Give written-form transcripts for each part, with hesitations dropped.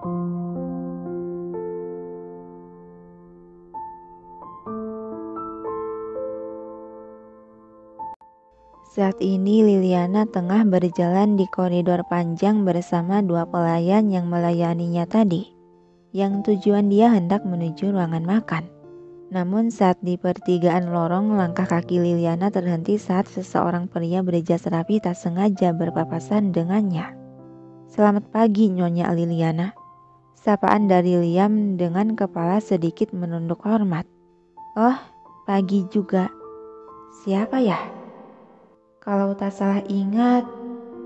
Saat ini Liliana tengah berjalan di koridor panjang bersama dua pelayan yang melayaninya tadi, yang tujuan dia hendak menuju ruangan makan. Namun saat di pertigaan lorong, langkah kaki Liliana terhenti saat seseorang pria berjas rapi tak sengaja berpapasan dengannya. "Selamat pagi, Nyonya Liliana." Sapaan dari Liam dengan kepala sedikit menunduk hormat. "Oh, pagi juga. Siapa ya? Kalau tak salah ingat,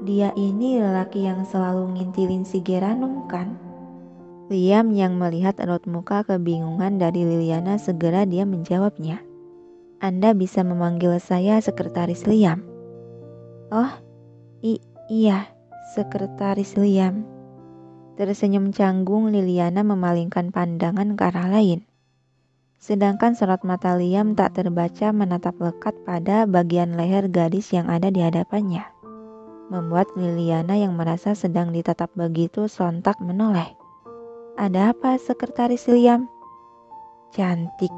dia ini lelaki yang selalu ngintilin si Geranum kan?" Liam yang melihat raut muka kebingungan dari Liliana segera dia menjawabnya. "Anda bisa memanggil saya Sekretaris Liam." "Oh, iya, Sekretaris Liam." Tersenyum canggung, Liliana memalingkan pandangan ke arah lain. Sedangkan sorot mata Liam tak terbaca menatap lekat pada bagian leher gadis yang ada di hadapannya, membuat Liliana yang merasa sedang ditatap begitu sontak menoleh. "Ada apa, Sekretaris Liam?" "Cantik."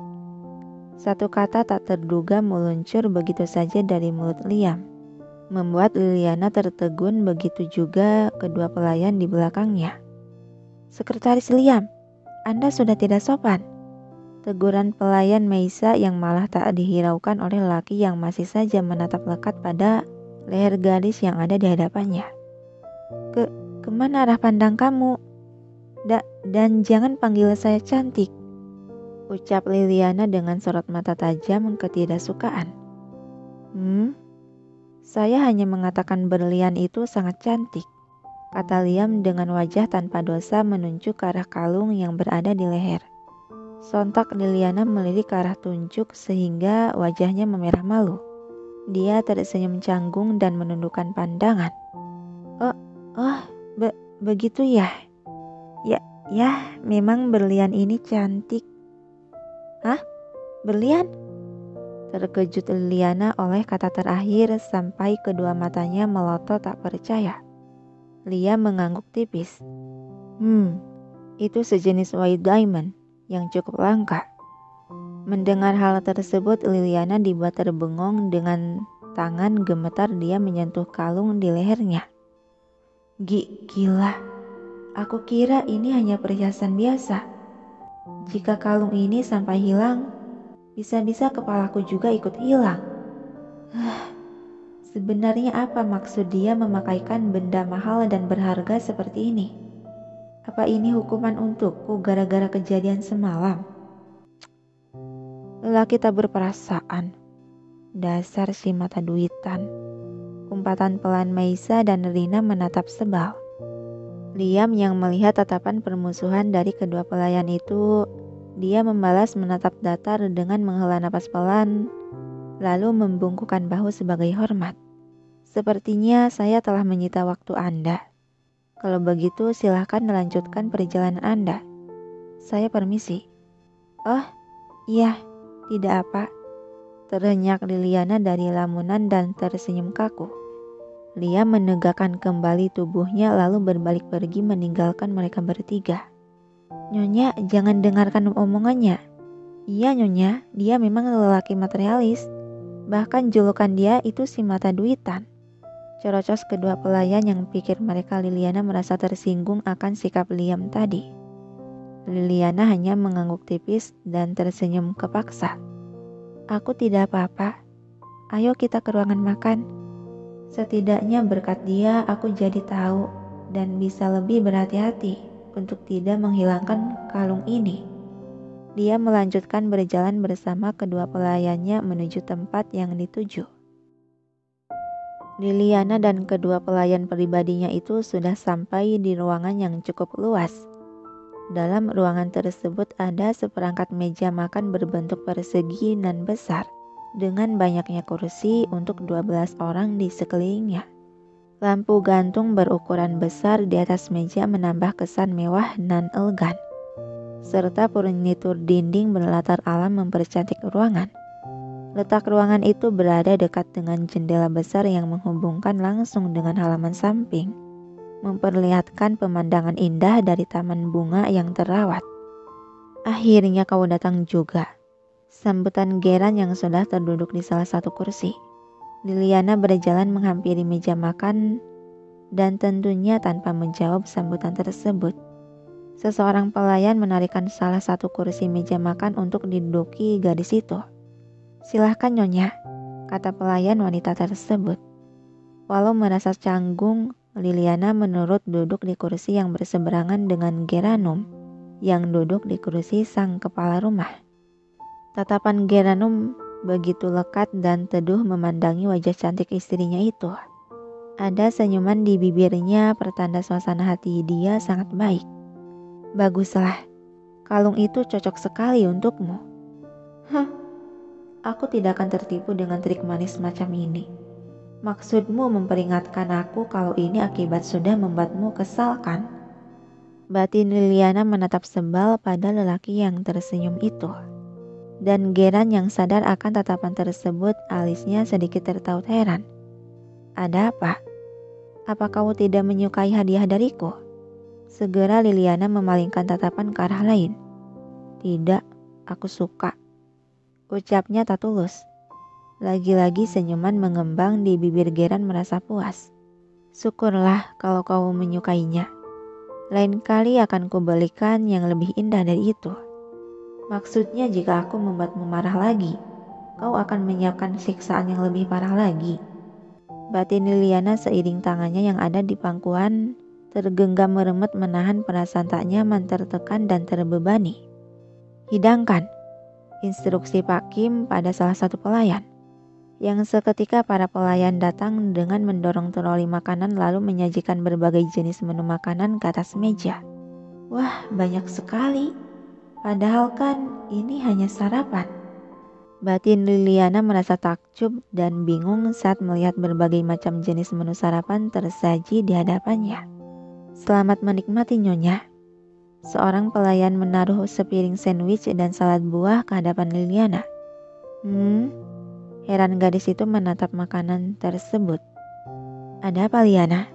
Satu kata tak terduga meluncur begitu saja dari mulut Liam, membuat Liliana tertegun, begitu juga kedua pelayan di belakangnya. "Sekretaris Liam, Anda sudah tidak sopan." Teguran pelayan Meisa yang malah tak dihiraukan oleh lelaki yang masih saja menatap lekat pada leher gadis yang ada di hadapannya. Kemana arah pandang kamu? Dan jangan panggil saya cantik," ucap Liliana dengan sorot mata tajam ketidaksukaan. Saya hanya mengatakan berlian itu sangat cantik," kata Liam dengan wajah tanpa dosa menunjuk ke arah kalung yang berada di leher. Sontak Liliana melirik ke arah tunjuk sehingga wajahnya memerah malu. Dia tersenyum canggung dan menundukkan pandangan. Oh, begitu ya? Ya, memang berlian ini cantik." "Hah? Berlian?" Terkejut Liliana oleh kata terakhir sampai kedua matanya melotot tak percaya. Liam mengangguk tipis. Itu sejenis white diamond yang cukup langka." Mendengar hal tersebut, Liliana dibuat terbengong. Dengan tangan gemetar dia menyentuh kalung di lehernya. Gila, aku kira ini hanya perhiasan biasa. Jika kalung ini sampai hilang, bisa-bisa kepalaku juga ikut hilang. Sebenarnya apa maksud dia memakaikan benda mahal dan berharga seperti ini? Apa ini hukuman untukku gara-gara kejadian semalam? Lelaki tak berperasaan. Dasar si mata duitan. Umpatan pelan Meisa dan Rina menatap sebal. Liam yang melihat tatapan permusuhan dari kedua pelayan itu, dia membalas menatap datar dengan menghela napas pelan, lalu membungkukkan bahu sebagai hormat. "Sepertinya saya telah menyita waktu Anda. Kalau begitu silahkan melanjutkan perjalanan Anda. Saya permisi." "Oh, iya, tidak apa," terhenyak Liliana dari lamunan dan tersenyum kaku. Liam menegakkan kembali tubuhnya lalu berbalik pergi meninggalkan mereka bertiga. "Nyonya, jangan dengarkan omongannya. Iya Nyonya, dia memang lelaki materialis. Bahkan julukan dia itu si mata duitan." Cerocos kedua pelayan yang pikir mereka Liliana merasa tersinggung akan sikap Liam tadi. Liliana hanya mengangguk tipis dan tersenyum kepaksa. "Aku tidak apa-apa. Ayo kita ke ruangan makan. Setidaknya berkat dia aku jadi tahu dan bisa lebih berhati-hati untuk tidak menghilangkan kalung ini." Dia melanjutkan berjalan bersama kedua pelayannya menuju tempat yang dituju. Liliana dan kedua pelayan pribadinya itu sudah sampai di ruangan yang cukup luas. Dalam ruangan tersebut ada seperangkat meja makan berbentuk persegi nan besar, dengan banyaknya kursi untuk 12 orang di sekelilingnya. Lampu gantung berukuran besar di atas meja menambah kesan mewah nan elegan, serta furnitur dinding berlatar alam mempercantik ruangan. Letak ruangan itu berada dekat dengan jendela besar yang menghubungkan langsung dengan halaman samping. memperlihatkan pemandangan indah dari taman bunga yang terawat. Akhirnya kau datang juga, sambutan Geran yang sudah terduduk di salah satu kursi. Liliana berjalan menghampiri meja makan dan tentunya tanpa menjawab sambutan tersebut. Seseorang pelayan menarikan salah satu kursi meja makan untuk diduduki gadis itu. "Silahkan Nyonya," kata pelayan wanita tersebut. Walau merasa canggung, Liliana menurut duduk di kursi yang berseberangan dengan Geranum yang duduk di kursi sang kepala rumah. Tatapan Geranum begitu lekat dan teduh memandangi wajah cantik istrinya itu. Ada senyuman di bibirnya pertanda suasana hati dia sangat baik. "Baguslah, kalung itu cocok sekali untukmu." "Hah, aku tidak akan tertipu dengan trik manis macam ini. Maksudmu memperingatkan aku kalau ini akibat sudah membuatmu kesal, kan?" Batin Liliana menatap sebal pada lelaki yang tersenyum itu. Dan Geran yang sadar akan tatapan tersebut, alisnya sedikit tertaut heran. "Ada apa? Apa kau tidak menyukai hadiah dariku?" Segera Liliana memalingkan tatapan ke arah lain. "Tidak, aku suka," ucapnya tak tulus. Lagi-lagi senyuman mengembang di bibir Geran merasa puas. "Syukurlah kalau kau menyukainya. Lain kali akan kubelikan yang lebih indah dari itu. Maksudnya jika aku membuatmu marah lagi, kau akan menyiapkan siksaan yang lebih parah lagi." Batin Liliana seiring tangannya yang ada di pangkuan tergenggam meremet menahan perasaan tak nyaman, tertekan dan terbebani. "Hidangkan," instruksi Pak Kim pada salah satu pelayan. Yang seketika para pelayan datang dengan mendorong troli makanan lalu menyajikan berbagai jenis menu makanan ke atas meja. "Wah, banyak sekali. Padahal kan ini hanya sarapan." Batin Liliana merasa takjub dan bingung saat melihat berbagai macam jenis menu sarapan tersaji di hadapannya. "Selamat menikmati Nyonya." Seorang pelayan menaruh sepiring sandwich dan salad buah ke hadapan Liliana. Heran gadis itu menatap makanan tersebut. "Ada apa Liana?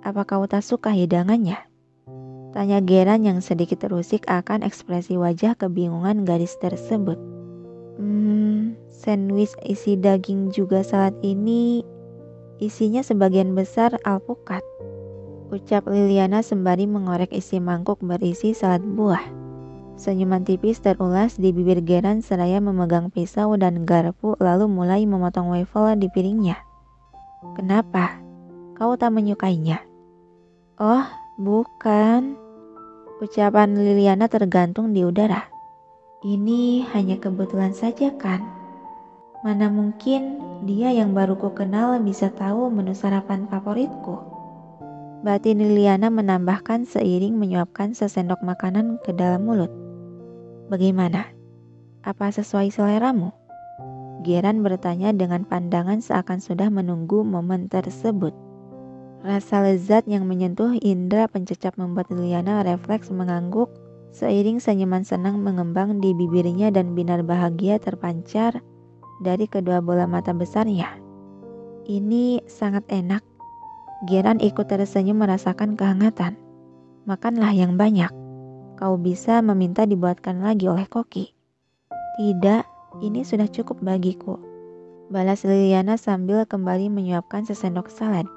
Apa kau tak suka hidangannya?" tanya Geran yang sedikit terusik akan ekspresi wajah kebingungan gadis tersebut. Sandwich isi daging juga salad ini isinya sebagian besar alpukat," ucap Liliana sembari mengorek isi mangkuk berisi salad buah. Senyuman tipis terulas di bibir Geran seraya memegang pisau dan garpu lalu mulai memotong waffle di piringnya. "Kenapa? Kau tak menyukainya?" "Oh, bukan," ucapan Liliana tergantung di udara. "Ini hanya kebetulan saja kan? Mana mungkin dia yang baru ku kenal bisa tahu menu sarapan favoritku." Batin Liliana menambahkan seiring menyuapkan sesendok makanan ke dalam mulut. "Bagaimana? Apa sesuai seleramu?" Geran bertanya dengan pandangan seakan sudah menunggu momen tersebut. Rasa lezat yang menyentuh indera pencecap membuat Liliana refleks mengangguk seiring senyuman senang mengembang di bibirnya dan binar bahagia terpancar dari kedua bola mata besarnya. "Ini sangat enak." Geran ikut tersenyum merasakan kehangatan. "Makanlah yang banyak. Kau bisa meminta dibuatkan lagi oleh koki." "Tidak, ini sudah cukup bagiku," balas Liliana sambil kembali menyuapkan sesendok salad.